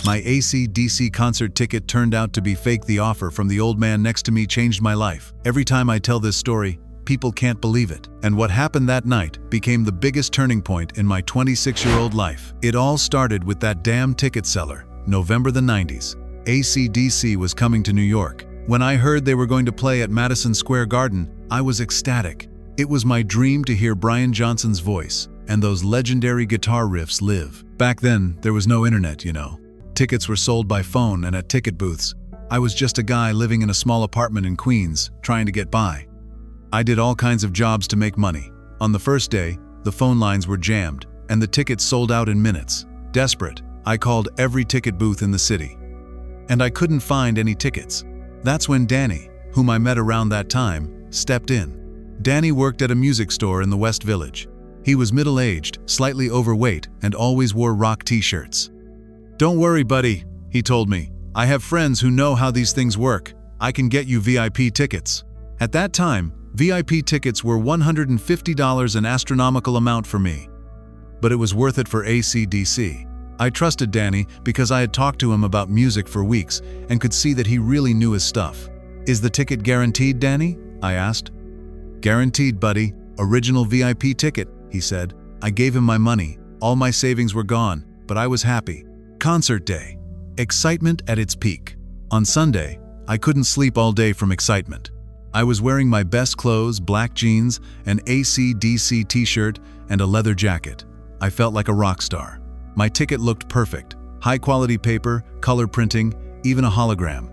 My AC/DC concert ticket turned out to be fake. The offer from the old man next to me changed my life. Every time I tell this story, people can't believe it. And what happened that night became the biggest turning point in my 26-year-old life. It all started with that damn ticket seller. November the 90s. AC/DC was coming to New York. When I heard they were going to play at Madison Square Garden, I was ecstatic. It was my dream to hear Brian Johnson's voice and those legendary guitar riffs live. Back then, there was no internet, you know. Tickets were sold by phone and at ticket booths. I was just a guy living in a small apartment in Queens, trying to get by. I did all kinds of jobs to make money. On the first day, the phone lines were jammed, and the tickets sold out in minutes. Desperate, I called every ticket booth in the city. And I couldn't find any tickets. That's when Danny, whom I met around that time, stepped in. Danny worked at a music store in the West Village. He was middle-aged, slightly overweight, and always wore rock t-shirts. "Don't worry, buddy," he told me. "I have friends who know how these things work. I can get you VIP tickets." At that time, VIP tickets were $150, an astronomical amount for me. But it was worth it for AC/DC. I trusted Danny because I had talked to him about music for weeks and could see that he really knew his stuff. "Is the ticket guaranteed, Danny?" I asked. "Guaranteed, buddy. Original VIP ticket," he said. I gave him my money. All my savings were gone, but I was happy. Concert day. Excitement at its peak. On Sunday, I couldn't sleep all day from excitement. I was wearing my best clothes, black jeans, an AC/DC t-shirt, and a leather jacket. I felt like a rock star. My ticket looked perfect. High-quality paper, color printing, even a hologram.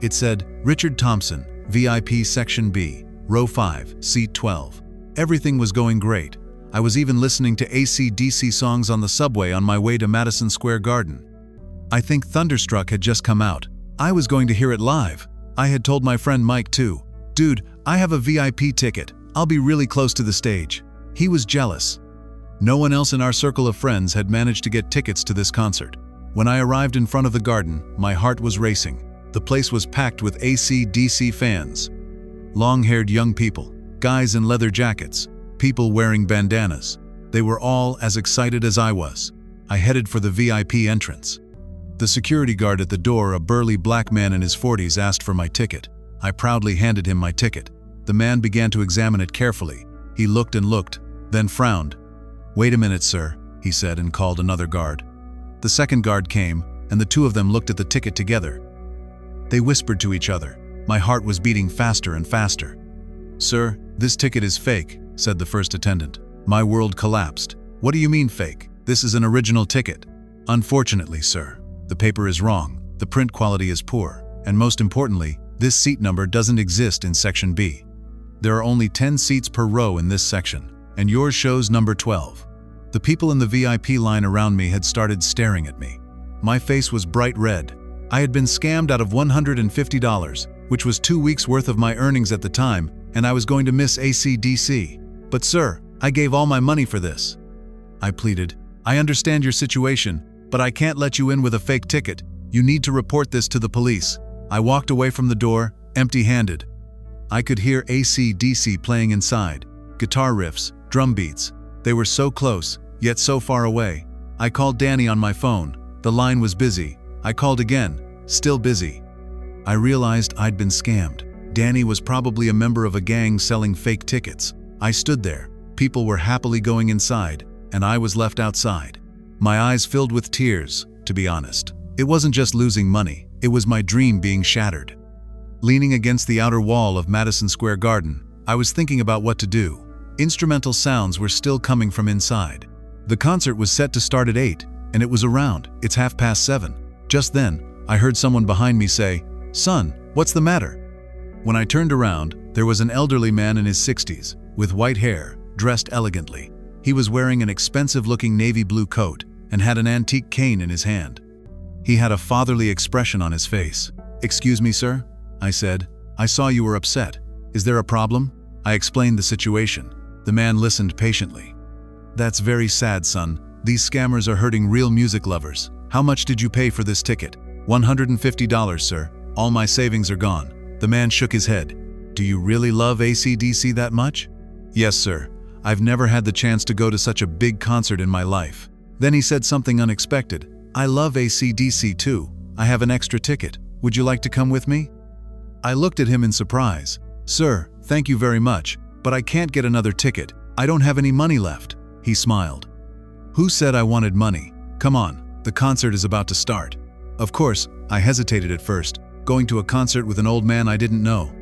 It said, "Richard Thompson, VIP Section B, Row 5, Seat 12. Everything was going great. I was even listening to AC/DC songs on the subway on my way to Madison Square Garden. I think Thunderstruck had just come out. I was going to hear it live. I had told my friend Mike too. "Dude, I have a VIP ticket. I'll be really close to the stage." He was jealous. No one else in our circle of friends had managed to get tickets to this concert. When I arrived in front of the garden, my heart was racing. The place was packed with AC/DC fans. Long-haired young people, guys in leather jackets, people wearing bandanas. They were all as excited as I was. I headed for the VIP entrance. The security guard at the door, a burly black man in his 40s, asked for my ticket. I proudly handed him my ticket. The man began to examine it carefully. He looked and looked, then frowned. "Wait a minute, sir," he said, and called another guard. The second guard came, and the two of them looked at the ticket together. They whispered to each other. My heart was beating faster and faster. "Sir, this ticket is fake," said the first attendant. My world collapsed. "What do you mean fake? This is an original ticket." "Unfortunately, sir, the paper is wrong, the print quality is poor, and most importantly, this seat number doesn't exist in Section B. There are only 10 seats per row in this section, and yours shows number 12. The people in the VIP line around me had started staring at me. My face was bright red. I had been scammed out of $150, which was 2 weeks' worth of my earnings at the time, and I was going to miss AC/DC. "But sir, I gave all my money for this," I pleaded. "I understand your situation, but I can't let you in with a fake ticket. You need to report this to the police." I walked away from the door, empty-handed. I could hear AC/DC playing inside. Guitar riffs, drum beats. They were so close, yet so far away. I called Danny on my phone. The line was busy. I called again, still busy. I realized I'd been scammed. Danny was probably a member of a gang selling fake tickets. I stood there. People were happily going inside, and I was left outside. My eyes filled with tears, to be honest. It wasn't just losing money. It was my dream being shattered. Leaning against the outer wall of Madison Square Garden, I was thinking about what to do. Instrumental sounds were still coming from inside. The concert was set to start at 8, and it was around. It's 7:30. Just then, I heard someone behind me say, "Son, what's the matter?" When I turned around, there was an elderly man in his 60s, with white hair, dressed elegantly. He was wearing an expensive-looking navy blue coat and had an antique cane in his hand. He had a fatherly expression on his face. "Excuse me, sir," I said. "I saw you were upset. Is there a problem?" I explained the situation. The man listened patiently. "That's very sad, son. These scammers are hurting real music lovers. How much did you pay for this ticket?" $150, sir. All my savings are gone." The man shook his head. "Do you really love AC/DC that much?" "Yes, sir. I've never had the chance to go to such a big concert in my life." Then he said something unexpected. I love AC/DC too. I have an extra ticket. Would you like to come with me? I looked at him in surprise. Sir, thank you very much, but I can't get another ticket. I don't have any money left. He smiled. Who said I wanted money? Come on, the concert is about to start. Of course, I hesitated at first, going to a concert with an old man I didn't know.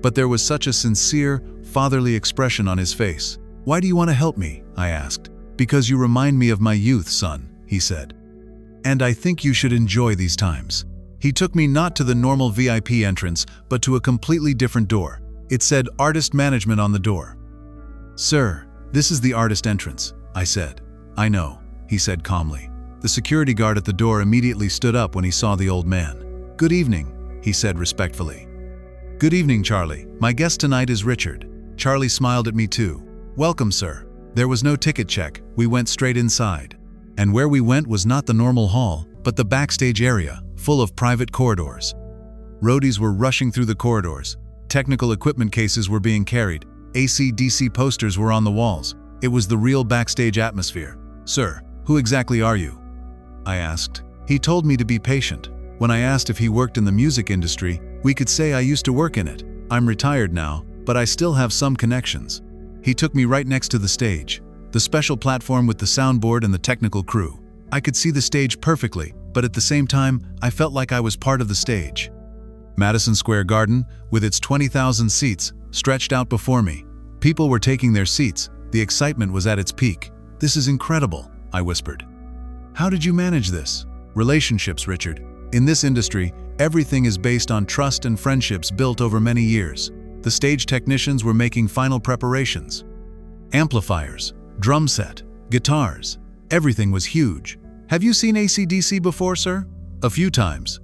But there was such a sincere, fatherly expression on his face. Why do you want to help me? I asked. Because you remind me of my youth, son, he said. And I think you should enjoy these times. He took me not to the normal VIP entrance, but to a completely different door. It said Artist Management on the door. Sir, this is the artist entrance, I said. I know, he said calmly. The security guard at the door immediately stood up when he saw the old man. Good evening, he said respectfully. Good evening, Charlie. My guest tonight is Richard. Charlie smiled at me too. Welcome, sir. There was no ticket check. We went straight inside. And where we went was not the normal hall, but the backstage area, full of private corridors. Roadies were rushing through the corridors. Technical equipment cases were being carried. AC/DC posters were on the walls. It was the real backstage atmosphere. Sir, who exactly are you? I asked. He told me to be patient. When I asked if he worked in the music industry, we could say I used to work in it. I'm retired now, but I still have some connections. He took me right next to the stage, the special platform with the soundboard and the technical crew. I could see the stage perfectly, but at the same time, I felt like I was part of the stage. Madison Square Garden, with its 20,000 seats, stretched out before me. People were taking their seats. The excitement was at its peak. This is incredible, I whispered. How did you manage this? Relationships, Richard. In this industry, everything is based on trust and friendships built over many years. The stage technicians were making final preparations. Amplifiers, drum set, guitars, everything was huge. Have you seen AC/DC before, sir? A few times.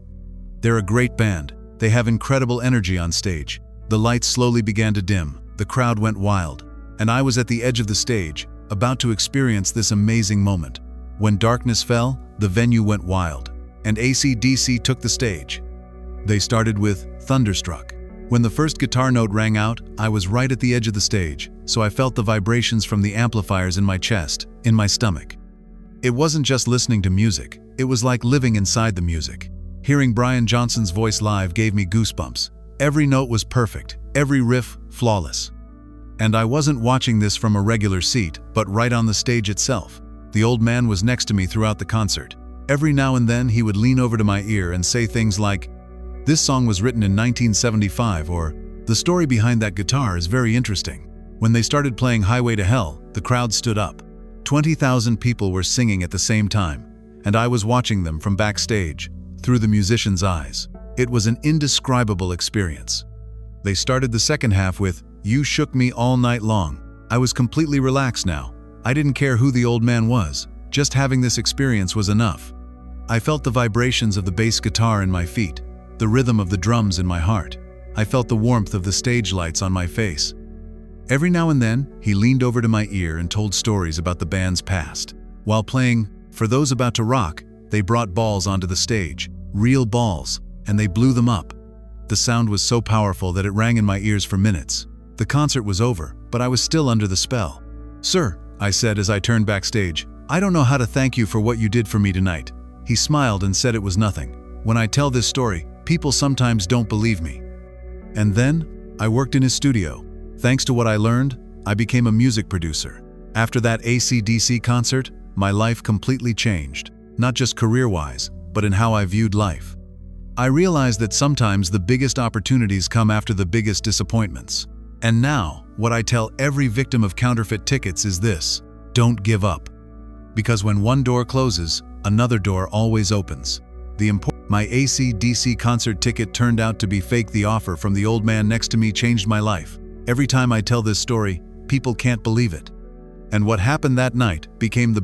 They're a great band. They have incredible energy on stage. The lights slowly began to dim. The crowd went wild. And I was at the edge of the stage, about to experience this amazing moment. When darkness fell, the venue went wild, and AC/DC took the stage. They started with Thunderstruck. When the first guitar note rang out, I was right at the edge of the stage, so I felt the vibrations from the amplifiers in my chest, in my stomach. It wasn't just listening to music, it was like living inside the music. Hearing Brian Johnson's voice live gave me goosebumps. Every note was perfect, every riff flawless. And I wasn't watching this from a regular seat, but right on the stage itself. The old man was next to me throughout the concert. Every now and then he would lean over to my ear and say things like, "This song was written in 1975," or "The story behind that guitar is very interesting." When they started playing Highway to Hell, the crowd stood up. 20,000 people were singing at the same time, and I was watching them from backstage, through the musicians' eyes. It was an indescribable experience. They started the second half with, "You Shook Me All Night Long." I was completely relaxed now. I didn't care who the old man was. Just having this experience was enough. I felt the vibrations of the bass guitar in my feet, the rhythm of the drums in my heart. I felt the warmth of the stage lights on my face. Every now and then, he leaned over to my ear and told stories about the band's past. While playing For Those About to Rock, they brought balls onto the stage, real balls, and they blew them up. The sound was so powerful that it rang in my ears for minutes. The concert was over, but I was still under the spell. "Sir," I said as I turned backstage, "I don't know how to thank you for what you did for me tonight." He smiled and said it was nothing. When I tell this story, people sometimes don't believe me. And then, I worked in his studio. Thanks to what I learned, I became a music producer. After that AC/DC concert, my life completely changed, not just career-wise, but in how I viewed life. I realized that sometimes the biggest opportunities come after the biggest disappointments. And now, what I tell every victim of counterfeit tickets is this: don't give up. Because when one door closes, another door always opens. My AC/DC concert ticket turned out to be fake. The offer from the old man next to me changed my life. Every time I tell this story, people can't believe it. And what happened that night became the